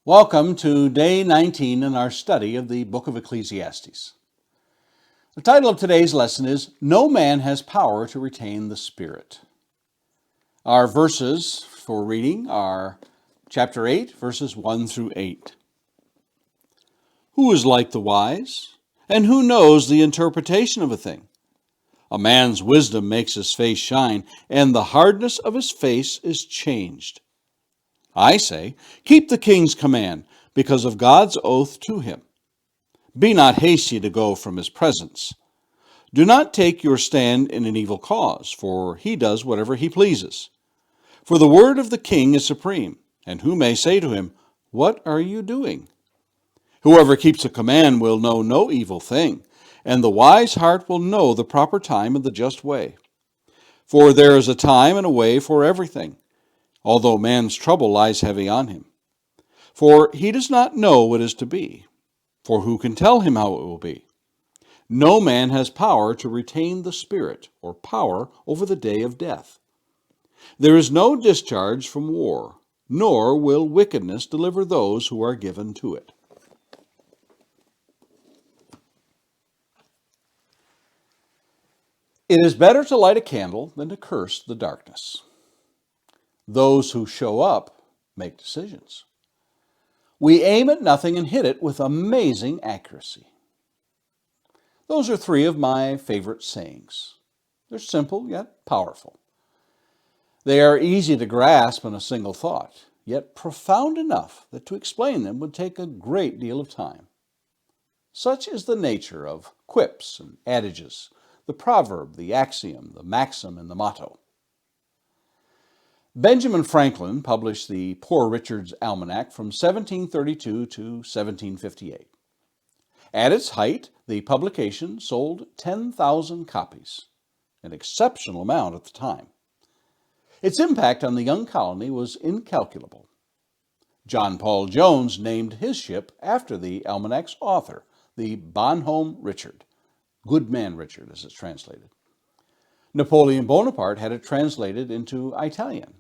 Welcome to day 19 in our study of the book of Ecclesiastes. The title of today's lesson is No Man Has Power to Retain the Spirit. Our verses for reading are chapter 8, verses 1 through 8. Who is like the wise? And who knows the interpretation of a thing? A man's wisdom makes his face shine, and the hardness of his face is changed. I say, keep the king's command, because of God's oath to him. Be not hasty to go from his presence. Do not take your stand in an evil cause, for he does whatever he pleases. For the word of the king is supreme, and who may say to him, What are you doing? Whoever keeps a command will know no evil thing, and the wise heart will know the proper time and the just way. For there is a time and a way for everything, although man's trouble lies heavy on him. For he does not know what is to be, for who can tell him how it will be? No man has power to retain the spirit, or power over the day of death. There is no discharge from war, nor will wickedness deliver those who are given to it. It is better to light a candle than to curse the darkness. Those who show up make decisions. We aim at nothing and hit it with amazing accuracy. Those are three of my favorite sayings. They're simple yet powerful. They are easy to grasp in a single thought, yet profound enough that to explain them would take a great deal of time. Such is the nature of quips and adages, the proverb, the axiom, the maxim, and the motto. Benjamin Franklin published the Poor Richard's Almanac from 1732 to 1758. At its height, the publication sold 10,000 copies, an exceptional amount at the time. Its impact on the young colony was incalculable. John Paul Jones named his ship after the almanac's author, the Bonhomme Richard, Good Man Richard as it's translated. Napoleon Bonaparte had it translated into Italian.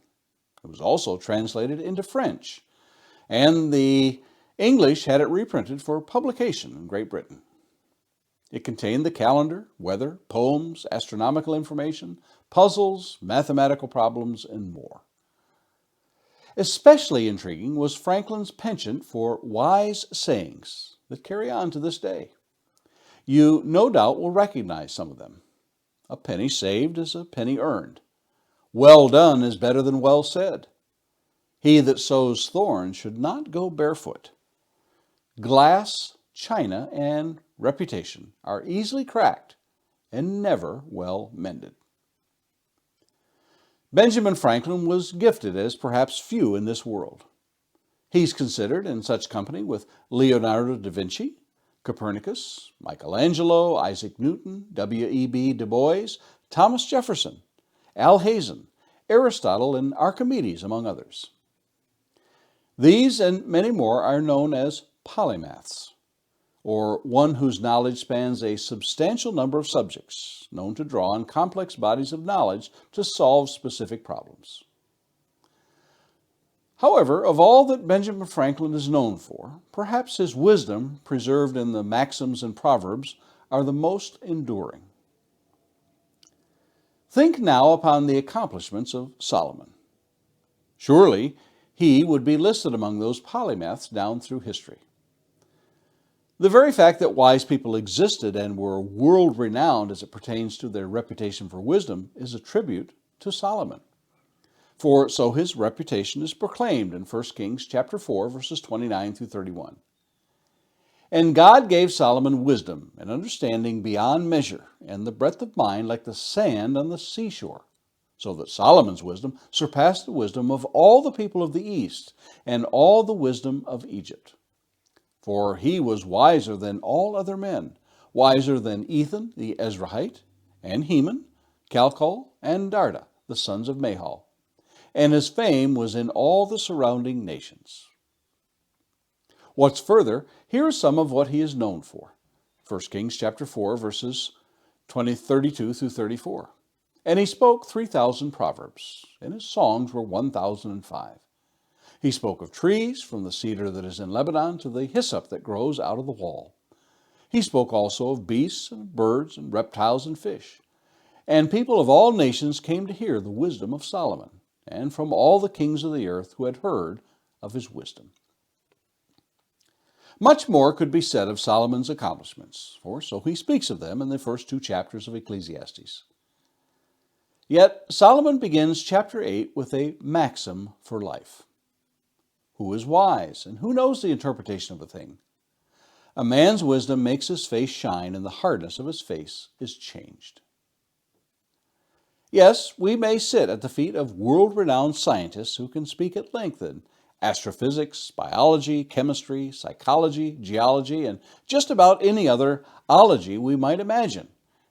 It was also translated into French, and the English had it reprinted for publication in Great Britain. It contained the calendar, weather, poems, astronomical information, puzzles, mathematical problems, and more. Especially intriguing was Franklin's penchant for wise sayings that carry on to this day. You no doubt will recognize some of them. A penny saved is a penny earned. Well done is better than well said. He that sows thorns should not go barefoot. Glass, china, and reputation are easily cracked and never well mended. Benjamin Franklin was gifted as perhaps few in this world. He's considered in such company with Leonardo da Vinci, Copernicus, Michelangelo, Isaac Newton, W.E.B. Du Bois, Thomas Jefferson, Al Hazen, Aristotle, and Archimedes, among others. These and many more are known as polymaths, or one whose knowledge spans a substantial number of subjects, known to draw on complex bodies of knowledge to solve specific problems. However, of all that Benjamin Franklin is known for, perhaps his wisdom, preserved in the maxims and proverbs, are the most enduring. Think now upon the accomplishments of Solomon. Surely he would be listed among those polymaths down through history. The very fact that wise people existed and were world-renowned as it pertains to their reputation for wisdom is a tribute to Solomon. For so his reputation is proclaimed in 1 Kings chapter 4, verses 29 through 31. And God gave Solomon wisdom and understanding beyond measure, and the breadth of mind like the sand on the seashore, so that Solomon's wisdom surpassed the wisdom of all the people of the East and all the wisdom of Egypt. For he was wiser than all other men, wiser than Ethan the Ezrahite, and Heman, Calcol, and Darda, the sons of Mahal. And his fame was in all the surrounding nations. What's further, here is some of what he is known for. 1 Kings chapter 4, verses 32 through 34. And he spoke 3,000 proverbs, and his songs were 1,005. He spoke of trees, from the cedar that is in Lebanon to the hyssop that grows out of the wall. He spoke also of beasts and birds and reptiles and fish. And people of all nations came to hear the wisdom of Solomon, and from all the kings of the earth who had heard of his wisdom. Much more could be said of Solomon's accomplishments, for so he speaks of them in the first 2 chapters of Ecclesiastes. Yet Solomon begins chapter 8 with a maxim for life. Who is wise, and who knows the interpretation of a thing? A man's wisdom makes his face shine, and the hardness of his face is changed. Yes, we may sit at the feet of world-renowned scientists who can speak at length in astrophysics, biology, chemistry, psychology, geology, and just about any other ology we might imagine,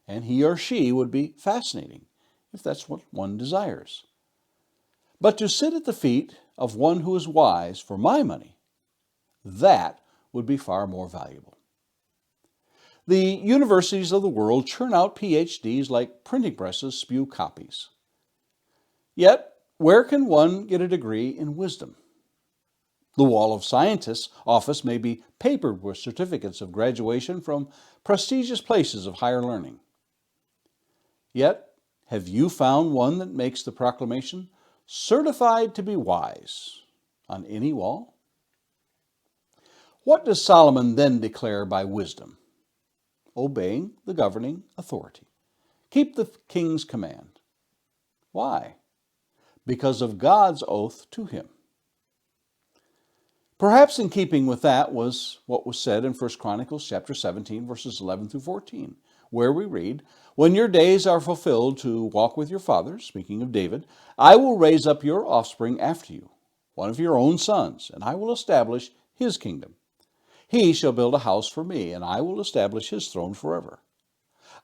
and he or she would be fascinating, if that's what one desires. But to sit at the feet of one who is wise for my money, that would be far more valuable. The universities of the world churn out PhDs like printing presses spew copies. Yet, where can one get a degree in wisdom? The wall of scientists' office may be papered with certificates of graduation from prestigious places of higher learning. Yet, have you found one that makes the proclamation, "Certified to be wise," on any wall? What does Solomon then declare by wisdom? Obeying the governing authority. Keep the king's command. Why? Because of God's oath to him. Perhaps in keeping with that was what was said in 1 Chronicles chapter 17, verses 11 through 14, where we read, "When your days are fulfilled to walk with your fathers," speaking of David, "I will raise up your offspring after you, one of your own sons, and I will establish his kingdom. He shall build a house for me, and I will establish his throne forever.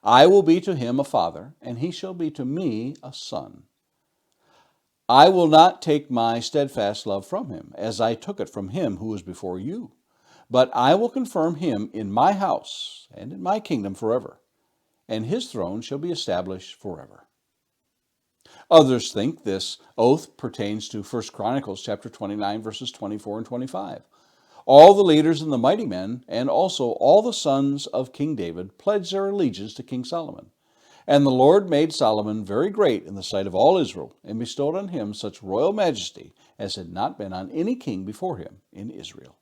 I will be to him a father, and he shall be to me a son. I will not take my steadfast love from him, as I took it from him who was before you, but I will confirm him in my house and in my kingdom forever, and his throne shall be established forever." Others think this oath pertains to 1 Chronicles chapter 29, verses 24 and 25. All the leaders and the mighty men, and also all the sons of King David, pledged their allegiance to King Solomon. And the Lord made Solomon very great in the sight of all Israel, and bestowed on him such royal majesty as had not been on any king before him in Israel.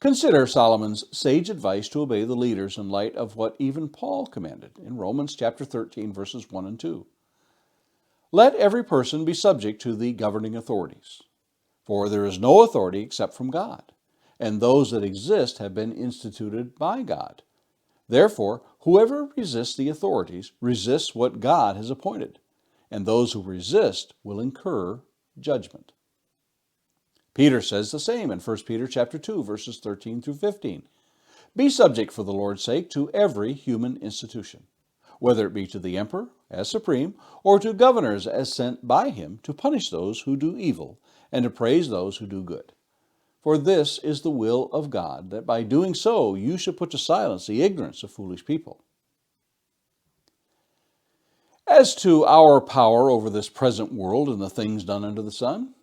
Consider Solomon's sage advice to obey the leaders in light of what even Paul commanded in Romans chapter 13, verses 1 and 2. "Let every person be subject to the governing authorities. For there is no authority except from God, and those that exist have been instituted by God. Therefore, whoever resists the authorities resists what God has appointed, and those who resist will incur judgment." Peter says the same in 1 Peter chapter 2, verses 13 through 15. "Be subject for the Lord's sake to every human institution, whether it be to the emperor as supreme, or to governors as sent by him to punish those who do evil, and to praise those who do good. For this is the will of God, that by doing so you should put to silence the ignorance of foolish people." As to our power over this present world and the things done under the sun,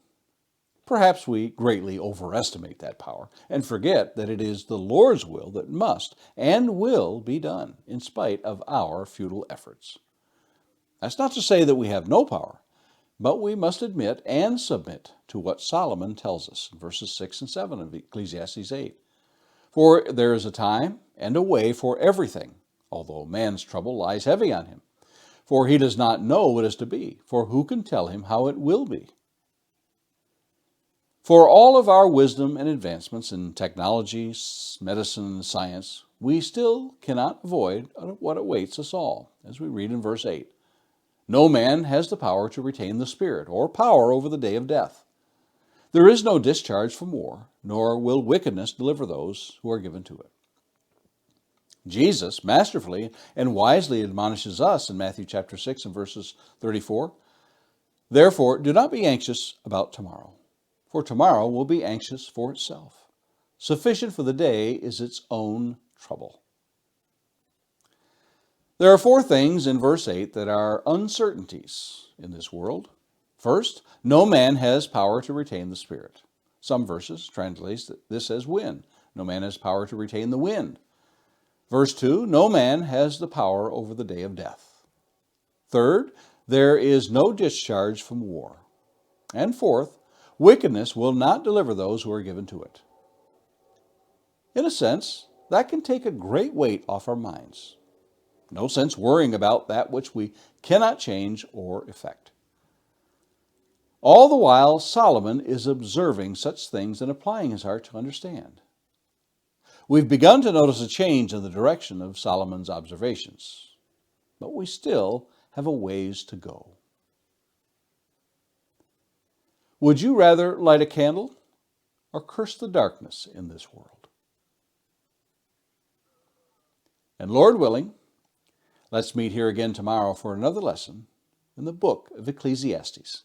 perhaps we greatly overestimate that power and forget that it is the Lord's will that must and will be done in spite of our futile efforts. That's not to say that we have no power, but we must admit and submit to what Solomon tells us in verses 6 and 7 of Ecclesiastes 8. "For there is a time and a way for everything, although man's trouble lies heavy on him. For he does not know what is to be, for who can tell him how it will be?" For all of our wisdom and advancements in technology, medicine, and science, we still cannot avoid what awaits us all, as we read in verse 8. "No man has the power to retain the spirit, or power over the day of death. There is no discharge from war, nor will wickedness deliver those who are given to it." Jesus masterfully and wisely admonishes us in Matthew chapter 6 and verses 34. "Therefore, do not be anxious about tomorrow, for tomorrow will be anxious for itself. Sufficient for the day is its own trouble." There are 4 things in verse 8 that are uncertainties in this world. First, no man has power to retain the Spirit. Some verses translate this as wind. No man has power to retain the wind. Verse 2, no man has the power over the day of death. Third, there is no discharge from war. And fourth, wickedness will not deliver those who are given to it. In a sense, that can take a great weight off our minds. No sense worrying about that which we cannot change or effect. All the while, Solomon is observing such things and applying his heart to understand. We've begun to notice a change in the direction of Solomon's observations, but we still have a ways to go. Would you rather light a candle or curse the darkness in this world? And Lord willing, let's meet here again tomorrow for another lesson in the book of Ecclesiastes.